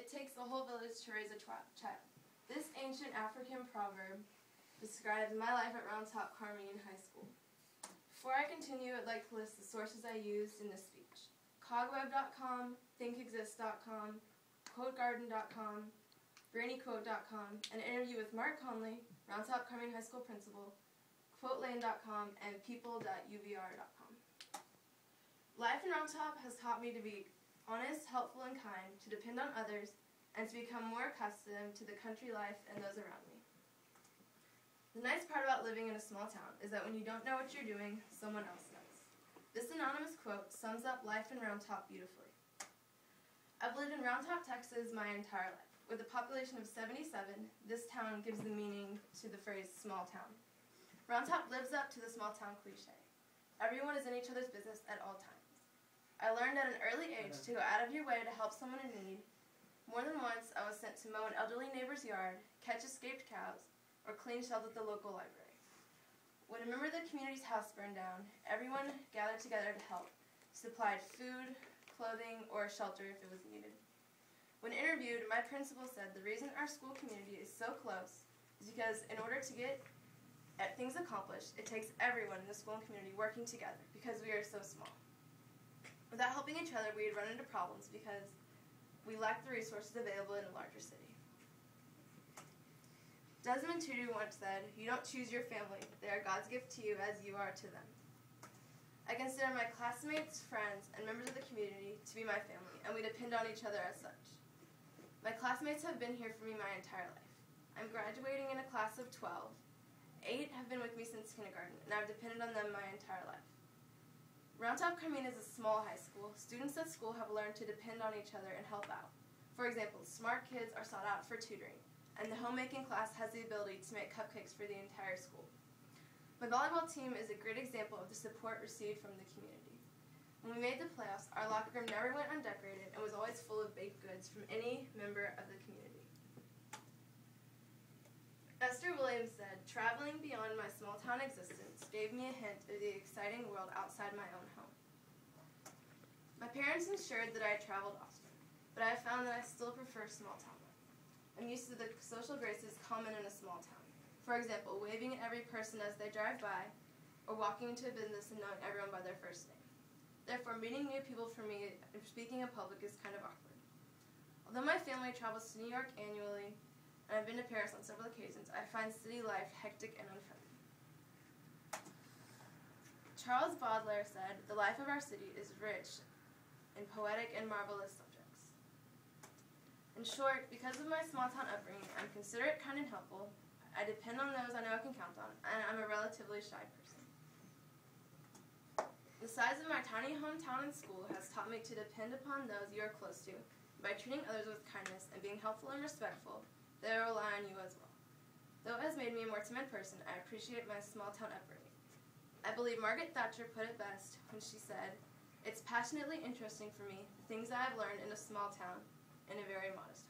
It takes a whole village to raise a child. This ancient African proverb describes my life at Round Top Carmine High School. Before I continue, I'd like to list the sources I used in this speech. Cogweb.com, thinkexist.com, quotegarden.com, brainyquote.com, an interview with Mark Conley, Round Top Carmine High School principal, quotelane.com, and people.uvr.com. Life in Round Top has taught me to be honest, helpful, and kind, to depend on others, and to become more accustomed to the country life and those around me. The nice part about living in a small town is that when you don't know what you're doing, someone else does. This anonymous quote sums up life in Round Top beautifully. I've lived in Round Top, Texas my entire life. With a population of 77, this town gives the meaning to the phrase small town. Round Top lives up to the small town cliche. Everyone is in each other's business at all times. I learned at an early age to go out of your way to help someone in need. More than once, I was sent to mow an elderly neighbor's yard, catch escaped cows, or clean shelves at the local library. When a member of the community's house burned down, everyone gathered together to help, supplied food, clothing, or shelter if it was needed. When interviewed, my principal said the reason our school community is so close is because in order to get things accomplished, it takes everyone in the school and community working together because we are so small. Without helping each other, we would run into problems because we lack the resources available in a larger city. Desmond Tutu once said, "You don't choose your family. They are God's gift to you as you are to them." I consider my classmates, friends, and members of the community to be my family, and we depend on each other as such. My classmates have been here for me my entire life. I'm graduating in a class of 12. 8 have been with me since kindergarten, and I've depended on them my entire life. Round Top Carmine is a small high school. Students at school have learned to depend on each other and help out. For example, smart kids are sought out for tutoring, and the homemaking class has the ability to make cupcakes for the entire school. My volleyball team is a great example of the support received from the community. When we made the playoffs, our locker room never went undecorated and was always full of baked goods from any member of the community. Esther Williams said, "Traveling beyond my small-town existence gave me a hint of the exciting world outside my own home." My parents ensured that I traveled often, but I have found that I still prefer small-town life. I'm used to the social graces common in a small town. For example, waving at every person as they drive by, or walking into a business and knowing everyone by their first name. Therefore, meeting new people for me and speaking in public is kind of awkward. Although my family travels to New York annually, and I've been to Paris on several occasions, I find city life hectic and unfriendly. Charles Baudelaire said, "The life of our city is rich in poetic and marvelous subjects." In short, because of my small-town upbringing, I'm considerate, kind, and helpful. I depend on those I know I can count on, and I'm a relatively shy person. The size of my tiny hometown and school has taught me to depend upon those you are close to. By treating others with kindness and being helpful and respectful, they will rely on you as well. Though it has made me a more timid person, I appreciate my small-town upbringing. I believe Margaret Thatcher put it best when she said, "It's passionately interesting for me, the things I have learned in a small town in a very modest way."